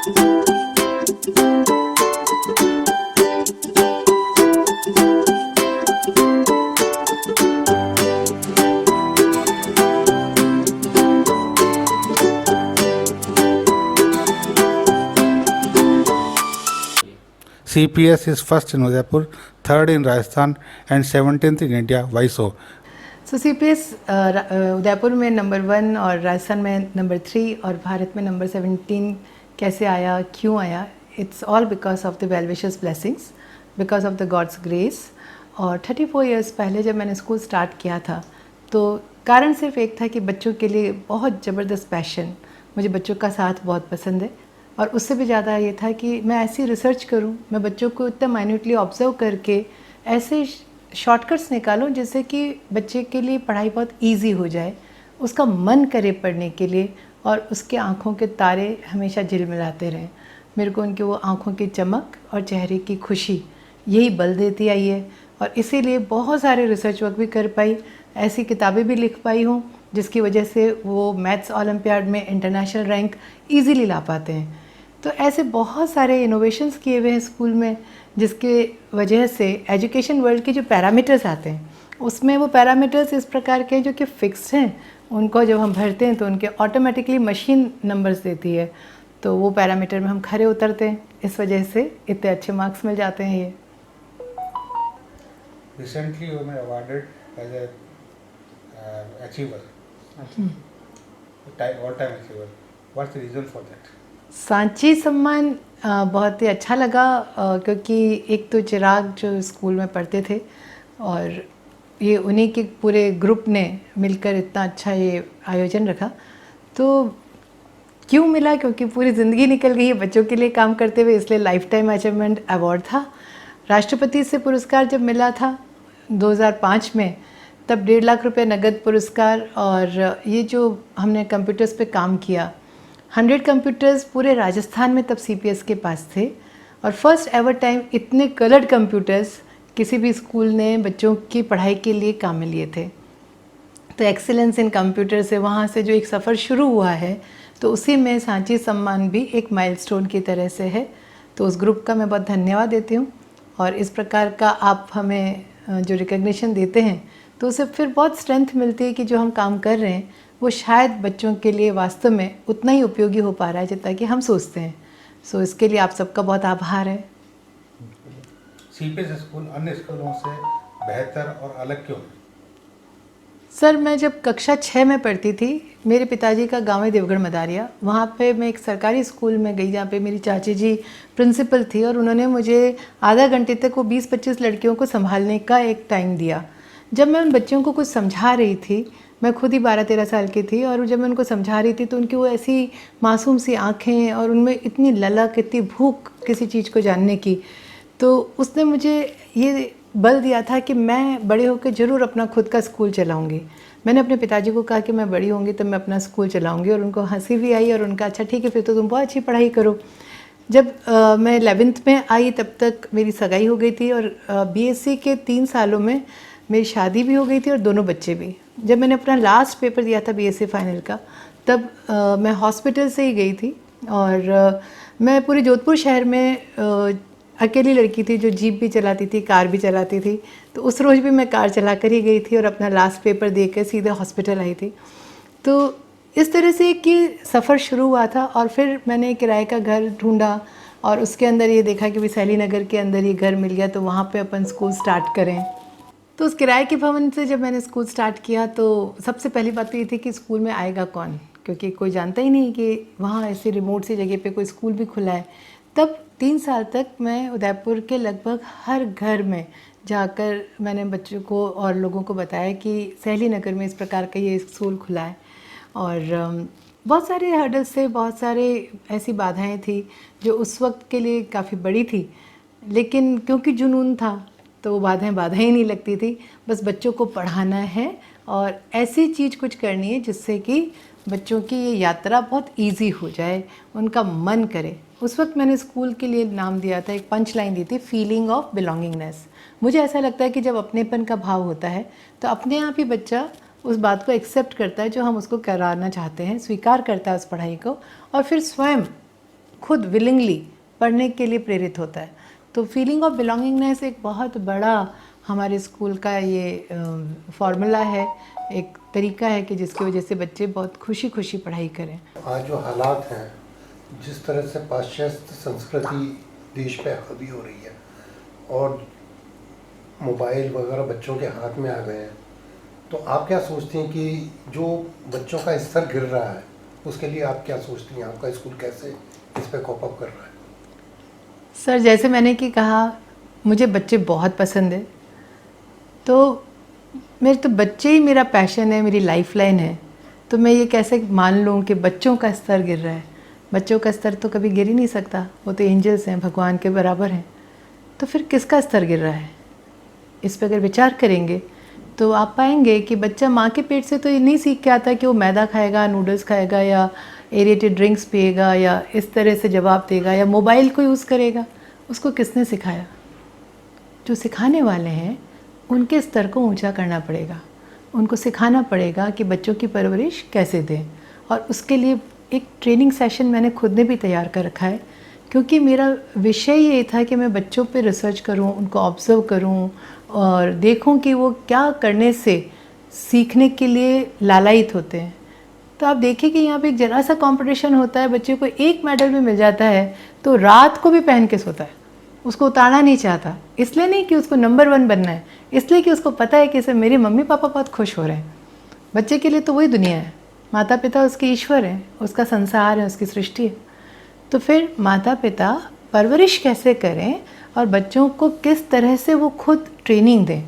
CPS is first in Udaipur, third in Rajasthan and 17th in India. Why so? So CPS Udaipur में number 1 और राजस्थान में number 3 और भारत में number 17 कैसे आया, क्यों आया? It's all because of the well wishers blessings, because of the gods grace. और 34 इयर्स पहले जब मैंने स्कूल स्टार्ट किया था तो कारण सिर्फ एक था कि बच्चों के लिए बहुत ज़बरदस्त पैशन, मुझे बच्चों का साथ बहुत पसंद है। और उससे भी ज़्यादा ये था कि मैं ऐसी रिसर्च करूं, मैं बच्चों को इतना माइन्यूटली ऑब्जर्व करके ऐसे शॉर्टकट्स निकालूं जिससे कि बच्चे के लिए पढ़ाई बहुत इजी हो जाए, उसका मन करे पढ़ने के लिए और उसके आँखों के तारे हमेशा झिलमिलाते रहें। मेरे को उनकी वो आँखों की चमक और चेहरे की खुशी यही बल देती आई है और इसीलिए बहुत सारे रिसर्च वर्क भी कर पाई, ऐसी किताबें भी लिख पाई हूँ जिसकी वजह से वो मैथ्स ओलंपियाड में इंटरनेशनल रैंक ईज़िली ला पाते हैं। तो ऐसे बहुत सारे इनोवेशंस किए हुए हैं स्कूल में जिसके वजह से एजुकेशन वर्ल्ड के जो पैरामीटर्स आते हैं उसमें वो पैरामीटर्स इस प्रकार के हैं जो कि फिक्स्ड हैं, उनको जब हम भरते हैं तो उनके ऑटोमेटिकली मशीन नंबर्स देती है, तो वो पैरामीटर में हम खरे उतरते हैं, इस वजह से इतने अच्छे मार्क्स मिल जाते हैं। ये Recently you were awarded as a achiever, all-time achiever. What's the reason for that? Sanchi सम्मान बहुत ही अच्छा लगा क्योंकि एक तो चिराग जो स्कूल में पढ़ते थे और ये उन्हीं के पूरे ग्रुप ने मिलकर इतना अच्छा ये आयोजन रखा। तो क्यों मिला? क्योंकि पूरी ज़िंदगी निकल गई है बच्चों के लिए काम करते हुए, इसलिए लाइफ टाइम अचीवमेंट अवार्ड था। राष्ट्रपति से पुरस्कार जब मिला था 2005 में, तब 1.5 लाख रुपए नगद पुरस्कार और ये जो हमने कंप्यूटर्स पे काम किया, 100 कंप्यूटर्स पूरे राजस्थान में तब CPS के पास थे और फर्स्ट एवर टाइम इतने कलर्ड कंप्यूटर्स किसी भी स्कूल ने बच्चों की पढ़ाई के लिए काम में लिए थे। तो एक्सीलेंस इन कंप्यूटर से वहाँ से जो एक सफ़र शुरू हुआ है तो उसी में सांची सम्मान भी एक माइलस्टोन की तरह से है। तो उस ग्रुप का मैं बहुत धन्यवाद देती हूँ और इस प्रकार का आप हमें जो रिकग्निशन देते हैं तो उससे फिर बहुत स्ट्रेंथ मिलती है कि जो हम काम कर रहे हैं वो शायद बच्चों के लिए वास्तव में उतना ही उपयोगी हो पा रहा है जितना कि हम सोचते हैं। सो इसके लिए आप सबका बहुत आभार है। CPS स्कूल अन्य स्कूलों से बेहतर और अलग क्यों है? सर, मैं जब कक्षा 6 में पढ़ती थी, मेरे पिताजी का गांव है देवगढ़ मदारिया, वहाँ पे मैं एक सरकारी स्कूल में गई जहाँ पे मेरी चाची जी प्रिंसिपल थी और उन्होंने मुझे आधा घंटे तक वो 20-25 लड़कियों को संभालने का एक टाइम दिया। जब मैं उन बच्चों को कुछ समझा रही थी, मैं खुद ही 12-13 साल की थी और जब मैं उनको समझा रही थी तो उनकी वो ऐसी मासूम सी आँखें और उनमें इतनी ललक, इतनी भूख किसी चीज़ को जानने की, तो उसने मुझे ये बल दिया था कि मैं बड़े होकर ज़रूर अपना खुद का स्कूल चलाऊंगी। मैंने अपने पिताजी को कहा कि मैं बड़ी होंगी तो मैं अपना स्कूल चलाऊंगी और उनको हंसी भी आई और उनका अच्छा ठीक है फिर तो तुम बहुत अच्छी पढ़ाई करो। जब मैं 11th में आई तब तक मेरी सगाई हो गई थी और BSc के 3 सालों में मेरी शादी भी हो गई थी और दोनों बच्चे भी। जब मैंने अपना लास्ट पेपर दिया था BSc फाइनल का तब मैं हॉस्पिटल से ही गई थी और मैं पूरे जोधपुर शहर में अकेली लड़की थी जो जीप भी चलाती थी, कार भी चलाती थी। तो उस रोज़ भी मैं कार चला कर ही गई थी और अपना लास्ट पेपर दे कर सीधे हॉस्पिटल आई थी। तो इस तरह से कि सफ़र शुरू हुआ था और फिर मैंने किराए का घर ढूंढा और उसके अंदर ये देखा कि वैशाली नगर के अंदर ये घर मिल गया तो वहाँ पे अपन स्कूल स्टार्ट करें। तो उस किराए के भवन से जब मैंने स्कूल स्टार्ट किया तो सबसे पहली बात तो ये थी कि स्कूल में आएगा कौन, क्योंकि कोई जानता ही नहीं कि वहाँ ऐसी रिमोट सी जगह पे कोई स्कूल भी खुला है। तब 3 साल तक मैं उदयपुर के लगभग हर घर में जाकर मैंने बच्चों को और लोगों को बताया कि सहेली नगर में इस प्रकार का ये स्कूल खुला है। और बहुत सारे हर्डल्स थे, बहुत सारे ऐसी बाधाएं थी जो उस वक्त के लिए काफ़ी बड़ी थी, लेकिन क्योंकि जुनून था तो वो बाधाएं ही नहीं लगती थी। बस बच्चों को पढ़ाना है और ऐसी चीज़ कुछ करनी है जिससे कि बच्चों की ये यात्रा बहुत इजी हो जाए, उनका मन करे। उस वक्त मैंने स्कूल के लिए नाम दिया था, एक पंच लाइन दी थी, फीलिंग ऑफ बिलोंगिंगनेस। मुझे ऐसा लगता है कि जब अपनेपन का भाव होता है तो अपने आप ही बच्चा उस बात को एक्सेप्ट करता है जो हम उसको कराना चाहते हैं, स्वीकार करता है उस पढ़ाई को और फिर स्वयं खुद विलिंगली पढ़ने के लिए प्रेरित होता है। तो फीलिंग ऑफ बिलोंगिंगनेस एक बहुत बड़ा हमारे स्कूल का ये फार्मूला है, एक तरीका है कि जिसकी वजह से बच्चे बहुत खुशी खुशी पढ़ाई करें। आज जो हालात हैं, जिस तरह से पाश्चात्य संस्कृति देश पे हावी हो रही है और मोबाइल वगैरह बच्चों के हाथ में आ गए हैं, तो आप क्या सोचती हैं कि जो बच्चों का स्तर गिर रहा है उसके लिए आप क्या सोचती हैं, आपका स्कूल कैसे इस पे कॉप अप कर रहा है? सर जैसे मैंने कि कहा, मुझे बच्चे बहुत पसंद है, तो मेरे तो बच्चे ही मेरा पैशन है, मेरी लाइफलाइन है। तो मैं ये कैसे मान लूँ कि बच्चों का स्तर गिर रहा है? बच्चों का स्तर तो कभी गिर ही नहीं सकता, वो तो एंजल्स हैं, भगवान के बराबर हैं। तो फिर किसका स्तर गिर रहा है? इस पर अगर विचार करेंगे तो आप पाएंगे कि बच्चा माँ के पेट से तो ये नहीं सीख के आता कि वो मैदा खाएगा, नूडल्स खाएगा या एरेटेड ड्रिंक्स पिएगा या इस तरह से जवाब देगा या मोबाइल को यूज़ करेगा। उसको किसने सिखाया? जो सिखाने वाले हैं उनके स्तर को ऊंचा करना पड़ेगा। उनको सिखाना पड़ेगा कि बच्चों की परवरिश कैसे दें, और उसके लिए एक ट्रेनिंग सेशन मैंने खुद ने भी तैयार कर रखा है, क्योंकि मेरा विषय ये था कि मैं बच्चों पे रिसर्च करूं, उनको ऑब्ज़र्व करूं और देखूं कि वो क्या करने से सीखने के लिए लालायित होते हैं। तो आप देखिए कि यहाँ पे एक जरा सा कंपटीशन होता है, बच्चे को एक मेडल भी मिल जाता है तो रात को भी पहन के सोता है, उसको उतारना नहीं चाहता। इसलिए नहीं कि उसको नंबर 1 बनना है, इसलिए कि उसको पता है कि इससे मेरे मम्मी पापा बहुत खुश हो रहे हैं। बच्चे के लिए तो वही दुनिया है, माता पिता उसके ईश्वर हैं, उसका संसार है, उसकी सृष्टि है। तो फिर माता पिता परवरिश कैसे करें और बच्चों को किस तरह से वो खुद ट्रेनिंग दें,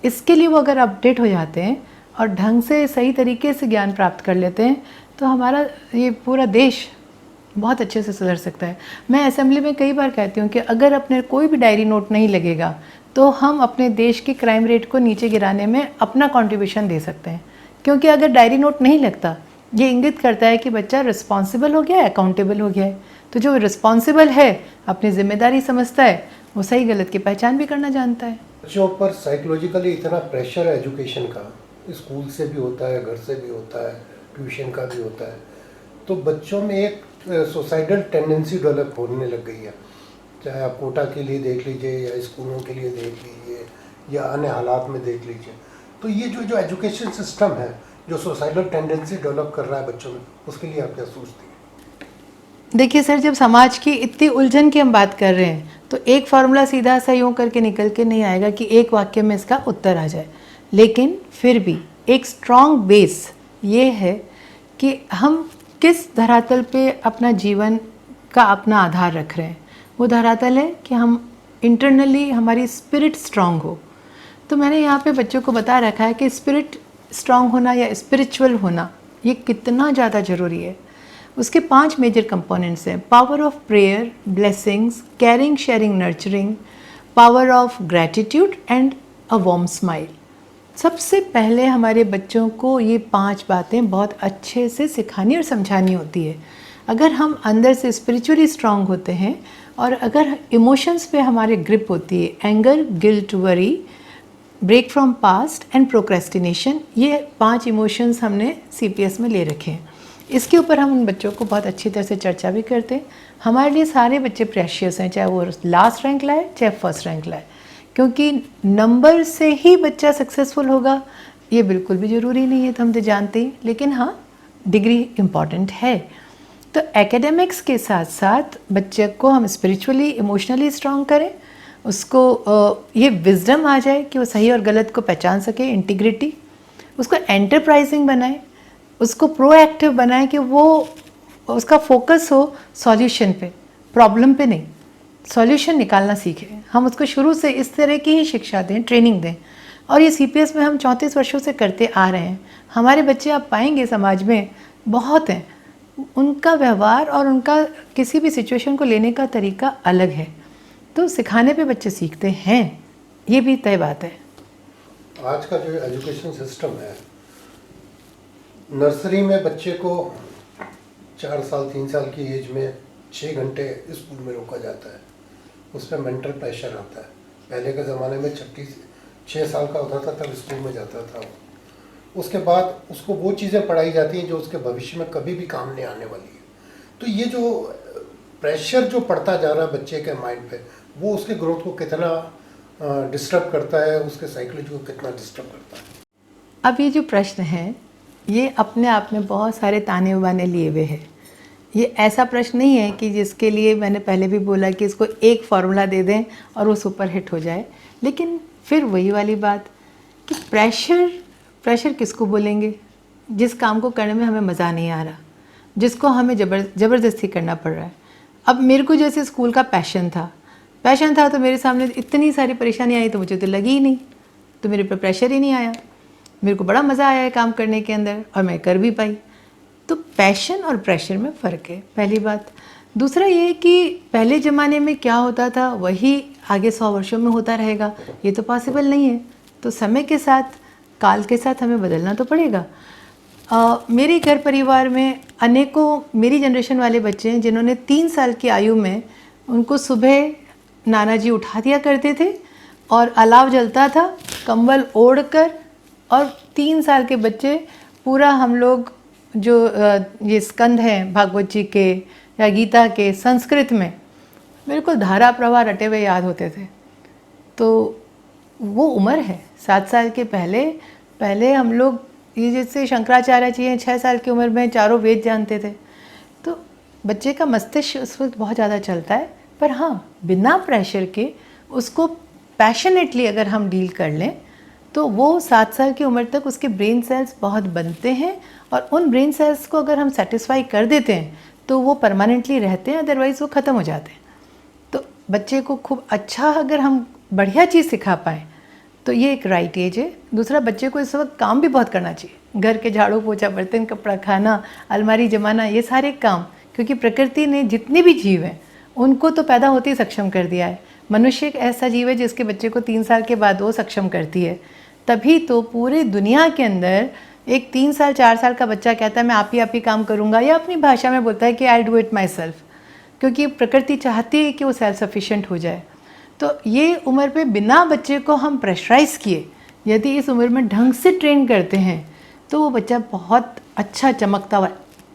इसके लिए वो अगर अपडेट हो जाते हैं और ढंग से सही तरीके से ज्ञान प्राप्त कर लेते हैं तो हमारा ये पूरा देश बहुत अच्छे से सुधर सकता है। मैं असेंबली में कई बार कहती हूँ कि अगर अपने कोई भी डायरी नोट नहीं लगेगा तो हम अपने देश के क्राइम रेट को नीचे गिराने में अपना कंट्रीब्यूशन दे सकते हैं, क्योंकि अगर डायरी नोट नहीं लगता ये इंगित करता है कि बच्चा रिस्पॉन्सिबल हो गया है, अकाउंटेबल हो गया है। तो जो रिस्पॉन्सिबल है, अपनी जिम्मेदारी समझता है, वो सही गलत की पहचान भी करना जानता है। बच्चों पर साइकोलॉजिकली इतना प्रेशर है एजुकेशन का, स्कूल से भी होता है, घर से भी होता है, ट्यूशन का भी होता है, तो बच्चों में एक सुसाइडल टेंडेंसी डेवलप होने लग गई है। चाहे आप कोटा के लिए देख लीजिए या स्कूलों के लिए देख लीजिए या अन्य हालात में देख लीजिए। तो ये जो एजुकेशन सिस्टम है जो सुसाइडल टेंडेंसी डेवलप कर रहा है बच्चों में, उसके लिए आप क्या सोचती हैं? देखिए सर, जब समाज की इतनी उलझन की हम बात कर रहे हैं तो एक फार्मूला सीधा सा यूँ करके निकल के नहीं आएगा कि एक वाक्य में इसका उत्तर आ जाए, लेकिन फिर भी एक स्ट्रॉन्ग बेस ये है कि हम किस धरातल पे अपना जीवन का अपना आधार रख रहे हैं। वो धरातल है कि हम इंटरनली हमारी स्पिरिट स्ट्रांग हो। तो मैंने यहाँ पे बच्चों को बता रखा है कि स्पिरिट स्ट्रांग होना या स्पिरिचुअल होना ये कितना ज़्यादा ज़रूरी है। उसके 5 मेजर कंपोनेंट्स हैं: power of prayer, blessings, carrying, sharing, nurturing, power of gratitude and a warm smile. सबसे पहले हमारे बच्चों को ये 5 बातें बहुत अच्छे से सिखानी और समझानी होती है। अगर हम अंदर से स्पिरिचुअली स्ट्रांग होते हैं और अगर इमोशंस पे हमारे ग्रिप होती है, anger, guilt, worry, break from past and procrastination, ये 5 इमोशंस हमने CPS में ले रखे हैं। इसके ऊपर हम उन बच्चों को बहुत अच्छी तरह से चर्चा भी करते हैं। हमारे लिए सारे बच्चे प्रेशियस हैं, चाहे वो लास्ट रैंक लाए चाहे फर्स्ट रैंक लाए, क्योंकि नंबर से ही बच्चा सक्सेसफुल होगा ये बिल्कुल भी ज़रूरी नहीं है, तो हम तो जानते हैं। लेकिन हाँ, डिग्री इम्पॉर्टेंट है। तो एकेडमिक्स के साथ साथ बच्चे को हम स्पिरिचुअली, इमोशनली स्ट्रांग करें, उसको ये विजडम आ जाए कि वो सही और गलत को पहचान सके, इंटीग्रिटी, उसको एंटरप्राइजिंग बनाए, उसको प्रोएक्टिव बनाए कि वो उसका फोकस हो सॉल्यूशन पे, प्रॉब्लम पे नहीं, सॉल्यूशन निकालना सीखे। हम उसको शुरू से इस तरह की ही शिक्षा दें, ट्रेनिंग दें। और ये CPS में हम 34 वर्षों से करते आ रहे हैं। हमारे बच्चे आप पाएंगे समाज में बहुत हैं, उनका व्यवहार और उनका किसी भी सिचुएशन को लेने का तरीका अलग है। तो सिखाने पे बच्चे सीखते हैं, ये भी तय बात है। आज का जो एजुकेशन सिस्टम है, नर्सरी में बच्चे को 4 साल 3 साल की एज में 6 घंटे स्कूल में रोका जाता है, उस पर मेंटल प्रेशर आता है। पहले के ज़माने में 6 साल का होता था तब स्कूल में जाता था। उसके बाद उसको वो चीज़ें पढ़ाई जाती हैं जो उसके भविष्य में कभी भी काम नहीं आने वाली है। तो ये जो प्रेशर जो पड़ता जा रहा है बच्चे के माइंड पे, वो उसके ग्रोथ को कितना डिस्टर्ब करता है, उसके साइकोलॉजी को कितना डिस्टर्ब करता है। अब ये जो प्रश्न है, ये अपने आप में बहुत सारे ताने बाने लिए हुए हैं। ये ऐसा प्रश्न नहीं है कि जिसके लिए मैंने पहले भी बोला कि इसको एक फार्मूला दे दें और वो सुपर हिट हो जाए। लेकिन फिर वही वाली बात कि प्रेशर किसको बोलेंगे? जिस काम को करने में हमें मज़ा नहीं आ रहा, जिसको हमें ज़बरदस्ती करना पड़ रहा है। अब मेरे को जैसे स्कूल का पैशन था तो मेरे सामने इतनी सारी परेशानी आई तो मुझे तो लगी ही नहीं, तो मेरे पर प्रेशर ही नहीं आया। मेरे को बड़ा मज़ा आया है काम करने के अंदर और मैं कर भी पाई। तो पैशन और प्रेशर में फ़र्क है, पहली बात। दूसरा ये कि पहले ज़माने में क्या होता था वही आगे 100 वर्षों में होता रहेगा, ये तो पॉसिबल नहीं है। तो समय के साथ, काल के साथ हमें बदलना तो पड़ेगा। मेरे घर परिवार में अनेकों मेरी जनरेशन वाले बच्चे हैं जिन्होंने 3 साल की आयु में उनको सुबह नाना जी उठा दिया करते थे और अलाव जलता था, कंबल ओढ़कर, और 3 साल के बच्चे पूरा हम लोग जो ये स्कंद हैं भागवत जी के या गीता के संस्कृत में, मेरे को धारा प्रवाह रटे हुए याद होते थे। तो वो उम्र है 7 साल के पहले हम लोग ये जैसे शंकराचार्य जी हैं 6 साल की उम्र में चारों वेद जानते थे। तो बच्चे का मस्तिष्क उस वक्त बहुत ज़्यादा चलता है, पर हाँ, बिना प्रेशर के उसको पैशनेटली अगर हम डील कर लें तो वो 7 साल की उम्र तक उसके ब्रेन सेल्स बहुत बनते हैं, और उन ब्रेन सेल्स को अगर हम सेटिस्फाई कर देते हैं तो वो परमानेंटली रहते हैं, अदरवाइज़ वो ख़त्म हो जाते हैं। तो बच्चे को खूब अच्छा अगर हम बढ़िया चीज़ सिखा पाएँ तो ये एक राइट एज है। दूसरा, बच्चे को इस वक्त काम भी बहुत करना चाहिए, घर के झाड़ू पोछा, बर्तन कपड़ा, खाना, अलमारी जमाना, ये सारे काम, क्योंकि प्रकृति ने जितने भी जीव हैं उनको तो पैदा होते ही सक्षम कर दिया है। मनुष्य एक ऐसा जीव है जिसके बच्चे को 3 साल के बाद वो सक्षम करती है। तभी तो पूरे दुनिया के अंदर एक 3 साल 4 साल का बच्चा कहता है मैं आप ही काम करूँगा, या अपनी भाषा में बोलता है कि I do it my self, क्योंकि प्रकृति चाहती है कि वो सेल्फ सफिशिएंट हो जाए। तो ये उम्र पे बिना बच्चे को हम प्रेशराइज़ किए यदि इस उम्र में ढंग से ट्रेन करते हैं तो वो बच्चा बहुत अच्छा चमकता हुआ,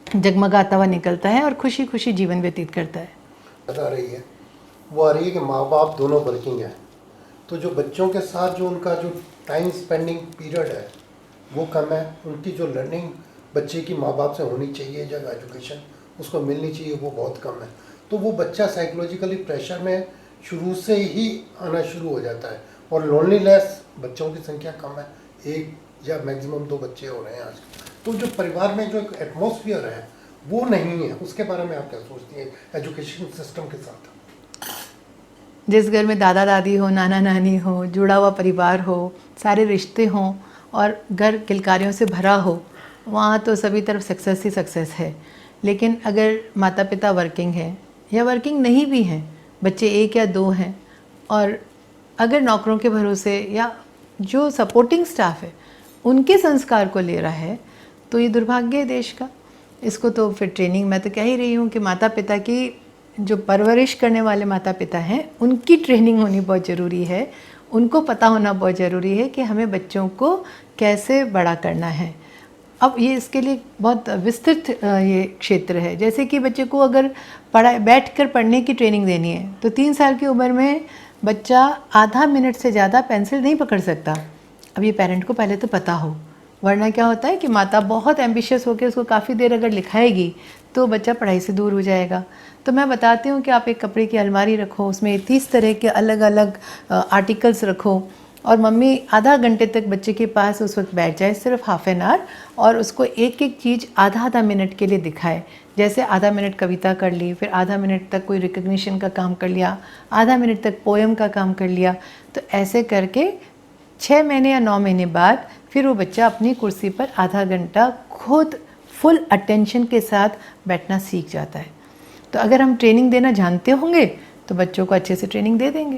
जगमगाता हुआ निकलता है और खुशी खुशी जीवन व्यतीत करता है। आ रही है वो आ रही है कि माँ बाप दोनों वर्किंग हैं, तो जो बच्चों के साथ जो उनका जो टाइम स्पेंडिंग पीरियड है वो कम है। उनकी जो लर्निंग बच्चे की माँ बाप से होनी चाहिए, जब एजुकेशन उसको मिलनी चाहिए, वो बहुत कम है। तो वो बच्चा साइकोलॉजिकली प्रेशर में शुरू से ही आना शुरू हो जाता है, और लोनलीनेस, बच्चों की संख्या कम है, 1 या मैक्सिमम 2 बच्चे हो रहे हैं आज। तो जो परिवार में जो एक एटमॉस्फेयर है वो नहीं है। उसके बारे में आप क्या सोचती हैं एजुकेशन सिस्टम के साथ? जिस घर में दादा दादी हो, नाना नानी हो, जुड़ा हुआ परिवार हो, सारे रिश्ते हों और घर किलकारियों से भरा हो, वहाँ तो सभी तरफ सक्सेस ही सक्सेस है। लेकिन अगर माता पिता वर्किंग है या वर्किंग नहीं भी हैं, बच्चे 1 या 2 हैं, और अगर नौकरों के भरोसे या जो सपोर्टिंग स्टाफ है उनके संस्कार को ले रहा है, तो ये दुर्भाग्य है देश का। इसको तो फिर ट्रेनिंग, मैं तो कह ही रही हूँ कि माता पिता की, जो परवरिश करने वाले माता पिता हैं, उनकी ट्रेनिंग होनी बहुत ज़रूरी है। उनको पता होना बहुत ज़रूरी है कि हमें बच्चों को कैसे बड़ा करना है। अब ये इसके लिए बहुत विस्तृत ये क्षेत्र है। जैसे कि बच्चे को अगर बैठकर पढ़ने की ट्रेनिंग देनी है तो 3 साल की उम्र में बच्चा आधा मिनट से ज़्यादा पेंसिल नहीं पकड़ सकता। अब ये पेरेंट को पहले तो पता हो, वरना क्या होता है कि माता बहुत एम्बिशियस होकर उसको काफ़ी देर अगर लिखाएगी तो बच्चा पढ़ाई से दूर हो जाएगा। तो मैं बताती हूँ कि आप एक कपड़े की अलमारी रखो, उसमें 30 तरह के अलग अलग आर्टिकल्स रखो, और मम्मी आधा घंटे तक बच्चे के पास उस वक्त बैठ जाए, सिर्फ हाफ एन आवर, और उसको एक एक चीज़ आधा मिनट के लिए दिखाए। जैसे आधा मिनट कविता कर ली, फिर आधा मिनट तक कोई रिकग्निशन का काम कर लिया, आधा मिनट तक पोएम का काम कर लिया। तो ऐसे करके 6 महीने या 9 महीने बाद फिर वो बच्चा अपनी कुर्सी पर आधा घंटा खुद फुल अटेंशन के साथ बैठना सीख जाता है। तो अगर हम ट्रेनिंग देना जानते होंगे तो बच्चों को अच्छे से ट्रेनिंग दे देंगे।